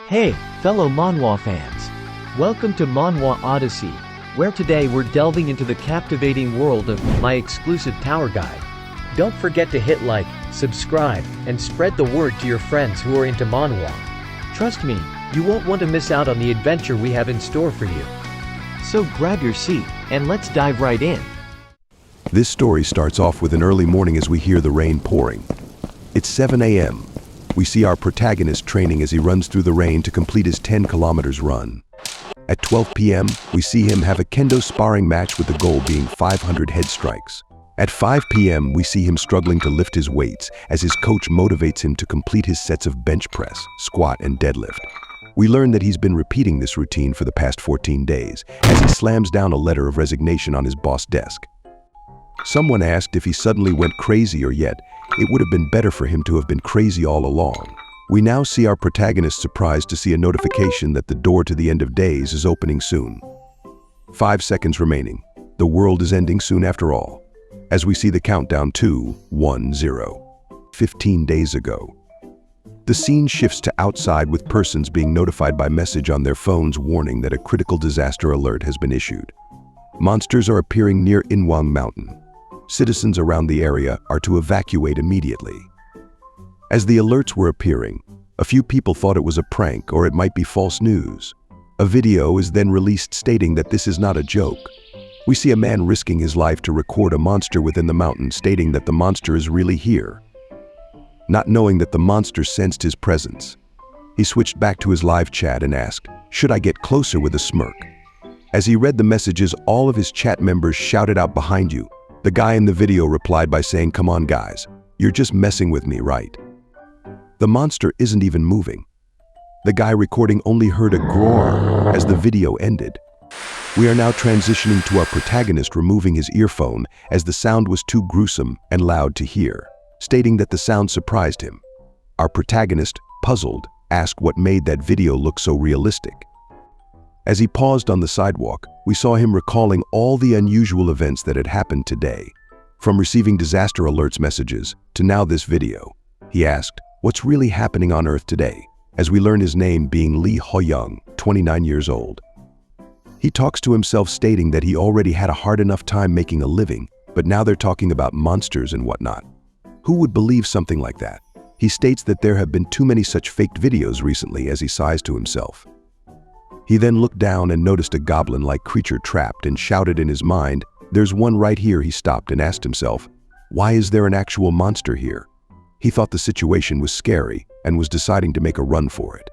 Hey, fellow Manhwa fans! Welcome to Manhwa Odyssey, where today we're delving into the captivating world of my exclusive tower guide. Don't forget to hit like, subscribe, and spread the word to your friends who are into manhwa. Trust me, you won't want to miss out on the adventure we have in store for you. So grab your seat, and let's dive right in. This story starts off with an early morning as we hear the rain pouring. It's 7 a.m. We see our protagonist training as he runs through the rain to complete his 10 kilometers run. At 12 p.m., we see him have a Kendo sparring match with the goal being 500 head strikes. At 5 p.m., we see him struggling to lift his weights as his coach motivates him to complete his sets of bench press, squat, and deadlift. We learn that he's been repeating this routine for the past 14 days as he slams down a letter of resignation on his boss' desk. Someone asked if he suddenly went crazy or yet, it would have been better for him to have been crazy all along. We now see our protagonist surprised to see a notification that the door to the end of days is opening soon. 5 seconds remaining. The world is ending soon after all. As we see the countdown to 15 days ago. The scene shifts to outside with persons being notified by message on their phones warning that a critical disaster alert has been issued. Monsters are appearing near Inwang Mountain. Citizens around the area are to evacuate immediately. As the alerts were appearing, a few people thought it was a prank or it might be false news. A video is then released stating that this is not a joke. We see a man risking his life to record a monster within the mountain, stating that the monster is really here. Not knowing that the monster sensed his presence, he switched back to his live chat and asked, "Should I get closer?" with a smirk. As he read the messages, all of his chat members shouted out, "Behind you." The guy in the video replied by saying, "Come on guys, you're just messing with me, right?" The monster isn't even moving. The guy recording only heard a groan as the video ended. We are now transitioning to our protagonist removing his earphone as the sound was too gruesome and loud to hear, stating that the sound surprised him. Our protagonist, puzzled, asked what made that video look so realistic. As he paused on the sidewalk, we saw him recalling all the unusual events that had happened today. From receiving disaster alerts messages to now this video, he asked, "What's really happening on Earth today?" As we learn his name being Lee Hoyoung, 29 years old. He talks to himself stating that he already had a hard enough time making a living, but now they're talking about monsters and whatnot. Who would believe something like that? He states that there have been too many such faked videos recently as he sighs to himself. He then looked down and noticed a goblin-like creature trapped and shouted in his mind, "There's one right here." He stopped and asked himself, "Why is there an actual monster here?" He thought the situation was scary and was deciding to make a run for it.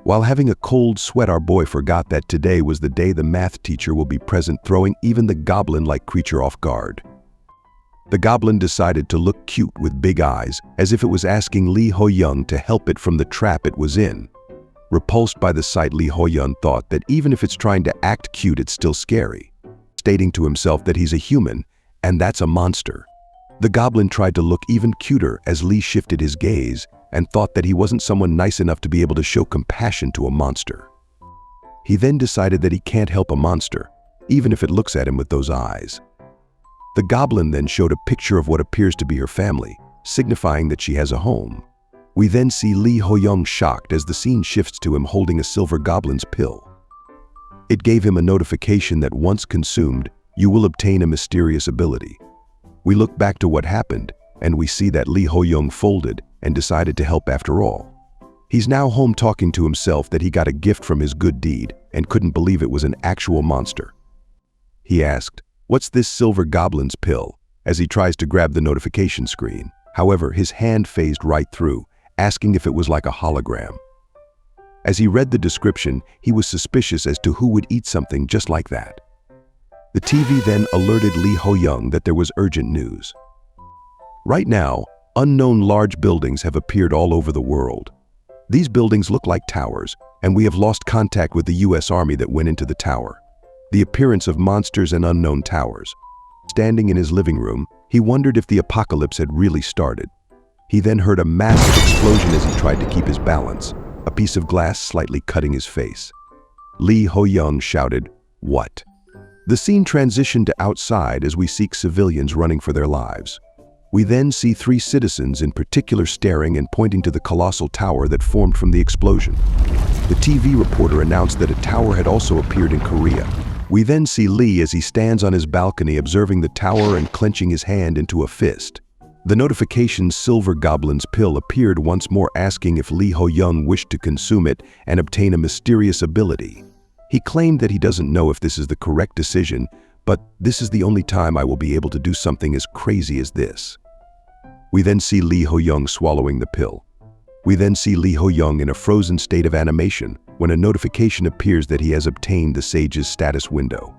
While having a cold sweat, our boy forgot that today was the day the math teacher will be present, throwing even the goblin-like creature off guard. The goblin decided to look cute with big eyes, as if it was asking Lee Hoyoung to help it from the trap it was in. Repulsed by the sight, Lee Hoyoung thought that even if it's trying to act cute, it's still scary, stating to himself that he's a human, and that's a monster. The goblin tried to look even cuter as Lee shifted his gaze and thought that he wasn't someone nice enough to be able to show compassion to a monster. He then decided that he can't help a monster, even if it looks at him with those eyes. The goblin then showed a picture of what appears to be her family, signifying that she has a home. We then see Lee Hoyoung shocked as the scene shifts to him holding a silver goblin's pill. It gave him a notification that once consumed, you will obtain a mysterious ability. We look back to what happened, and we see that Lee Hoyoung folded and decided to help after all. He's now home talking to himself that he got a gift from his good deed and couldn't believe it was an actual monster. He asked, "What's this silver goblin's pill?" as he tries to grab the notification screen. However, his hand phased right through, asking if it was like a hologram. As he read the description, he was suspicious as to who would eat something just like that. The TV then alerted Lee Hoyoung that there was urgent news. Right now, unknown large buildings have appeared all over the world. These buildings look like towers, and we have lost contact with the US Army that went into the tower. The appearance of monsters and unknown towers. Standing in his living room, he wondered if the apocalypse had really started. He then heard a massive explosion as he tried to keep his balance, a piece of glass slightly cutting his face. Lee Hoyoung shouted, "What?" The scene transitioned to outside as we see civilians running for their lives. We then see 3 citizens in particular staring and pointing to the colossal tower that formed from the explosion. The TV reporter announced that a tower had also appeared in Korea. We then see Lee as he stands on his balcony observing the tower and clenching his hand into a fist. The notification Silver Goblin's pill appeared once more, asking if Lee Hoyoung wished to consume it and obtain a mysterious ability. He claimed that he doesn't know if this is the correct decision, but this is the only time I will be able to do something as crazy as this. We then see Lee Hoyoung swallowing the pill. We then see Lee Hoyoung in a frozen state of animation when a notification appears that he has obtained the Sage's status window.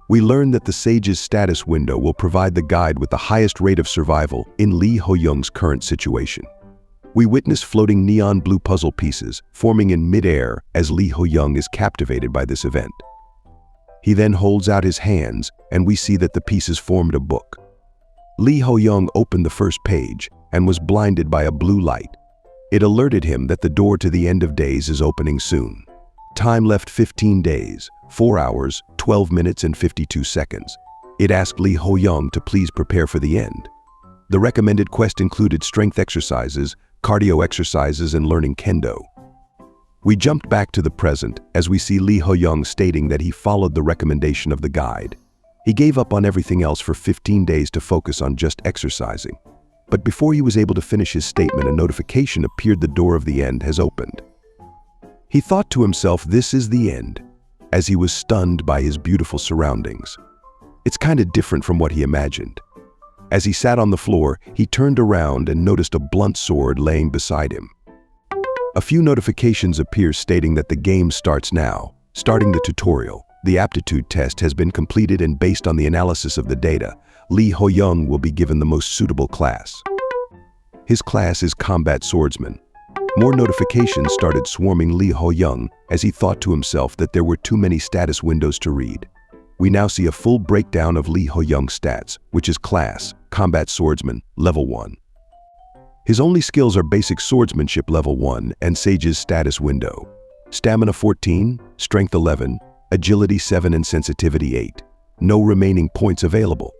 We learn that the Sage's status window will provide the guide with the highest rate of survival in Lee Hoyoung's current situation. We witness floating neon blue puzzle pieces forming in mid-air as Lee Hoyoung is captivated by this event. He then holds out his hands and we see that the pieces formed a book. Lee Hoyoung opened the first page and was blinded by a blue light. It alerted him that the door to the end of days is opening soon. Time left 15 days, 4 hours, 12 minutes and 52 seconds. It asked Lee Hoyoung to please prepare for the end. The recommended quest included strength exercises, cardio exercises and learning Kendo. We jumped back to the present as we see Lee Hoyoung stating that he followed the recommendation of the guide. He gave up on everything else for 15 days to focus on just exercising. But before he was able to finish his statement, a notification appeared: the door of the end has opened. He thought to himself, this is the end, as he was stunned by his beautiful surroundings. It's kind of different from what he imagined. As he sat on the floor, he turned around and noticed a blunt sword laying beside him. A few notifications appear stating that the game starts now. Starting the tutorial. The aptitude test has been completed, and based on the analysis of the data, Lee Hoyoung will be given the most suitable class. His class is Combat Swordsman. More notifications started swarming Lee Hoyoung as he thought to himself that there were too many status windows to read. We now see a full breakdown of Lee Hoyoung's stats, which is class, Combat Swordsman, level 1. His only skills are Basic Swordsmanship level 1 and Sage's status window. Stamina 14, Strength 11, Agility 7 and Sensitivity 8. No remaining points available.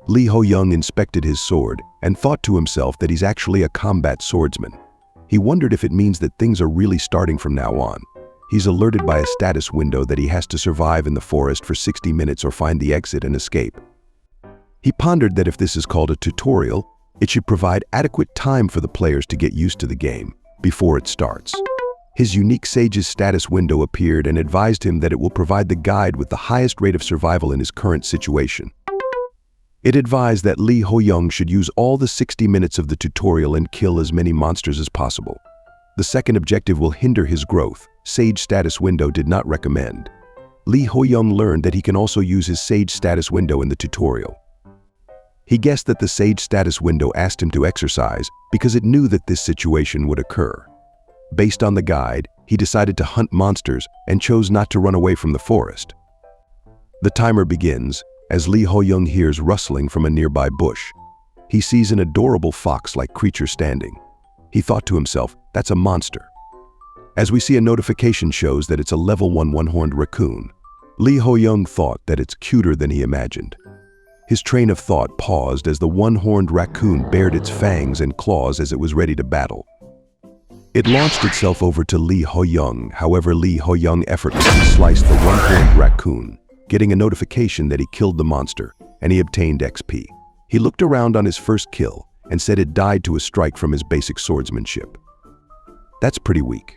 Lee Hoyoung inspected his sword and thought to himself that he's actually a combat swordsman. He wondered if it means that things are really starting from now on. He's alerted by a status window that he has to survive in the forest for 60 minutes or find the exit and escape. He pondered that if this is called a tutorial, it should provide adequate time for the players to get used to the game before it starts. His unique Sage's status window appeared and advised him that it will provide the guide with the highest rate of survival in his current situation. It advised that Lee Hoyoung should use all the 60 minutes of the tutorial and kill as many monsters as possible. The second objective will hinder his growth. Sage status window did not recommend. Lee Hoyoung learned that he can also use his Sage status window in the tutorial. He guessed that the Sage status window asked him to exercise because it knew that this situation would occur. Based on the guide, he decided to hunt monsters and chose not to run away from the forest. The timer begins as Lee Hoyoung hears rustling from a nearby bush. He sees an adorable fox-like creature standing. He thought to himself, that's a monster. As we see, a notification shows that it's a level 1 one-horned raccoon. Lee Hoyoung thought that it's cuter than he imagined. His train of thought paused as the one-horned raccoon bared its fangs and claws as it was ready to battle. It launched itself over to Lee Hoyoung. However, Lee Hoyoung effortlessly sliced the one-horned raccoon, getting a notification that he killed the monster, and he obtained XP. He looked around on his first kill and said it died to a strike from his basic swordsmanship. That's pretty weak.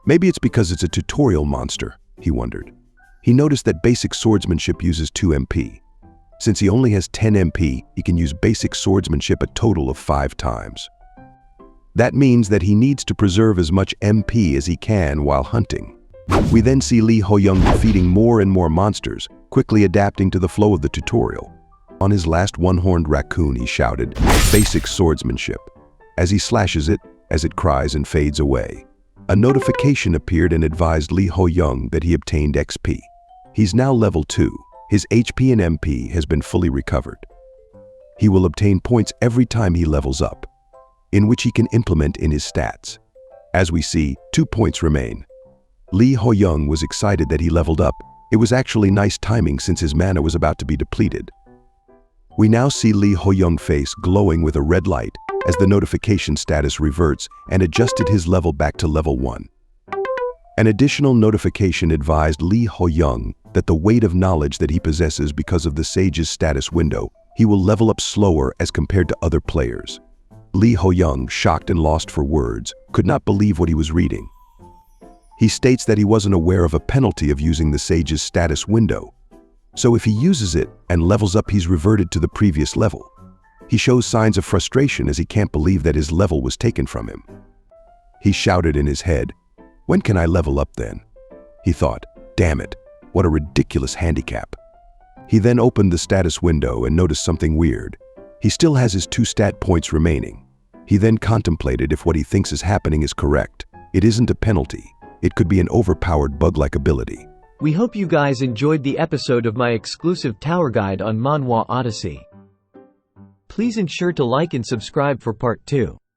Maybe it's because it's a tutorial monster, he wondered. He noticed that basic swordsmanship uses 2 MP. Since he only has 10 MP, he can use basic swordsmanship a total of 5 times. That means that he needs to preserve as much MP as he can while hunting. We then see Lee Hoyoung defeating more and more monsters, quickly adapting to the flow of the tutorial. On his last one-horned raccoon, he shouted, "Basic swordsmanship," as he slashes it, as it cries and fades away. A notification appeared and advised Lee Hoyoung that he obtained XP. He's now level 2. His HP and MP has been fully recovered. He will obtain points every time he levels up, in which he can implement in his stats. As we see, 2 points remain. Lee Hoyoung was excited that he leveled up. It was actually nice timing since his mana was about to be depleted. We now see Lee Hoyoung's face glowing with a red light as the notification status reverts and adjusted his level back to level 1. An additional notification advised Lee Hoyoung that the weight of knowledge that he possesses because of the sage's status window, he will level up slower as compared to other players. Lee Hoyoung, shocked and lost for words, could not believe what he was reading. He states that he wasn't aware of a penalty of using the sage's status window. So if he uses it and levels up, he's reverted to the previous level. He shows signs of frustration as he can't believe that his level was taken from him. He shouted in his head, "When can I level up then?" He thought, "Damn it, what a ridiculous handicap." He then opened the status window and noticed something weird. He still has his 2 stat points remaining. He then contemplated if what he thinks is happening is correct. It isn't a penalty. It could be an overpowered bug-like ability. We hope you guys enjoyed the episode of my exclusive tower guide on Manhwa Odyssey. Please ensure to like and subscribe for part 2.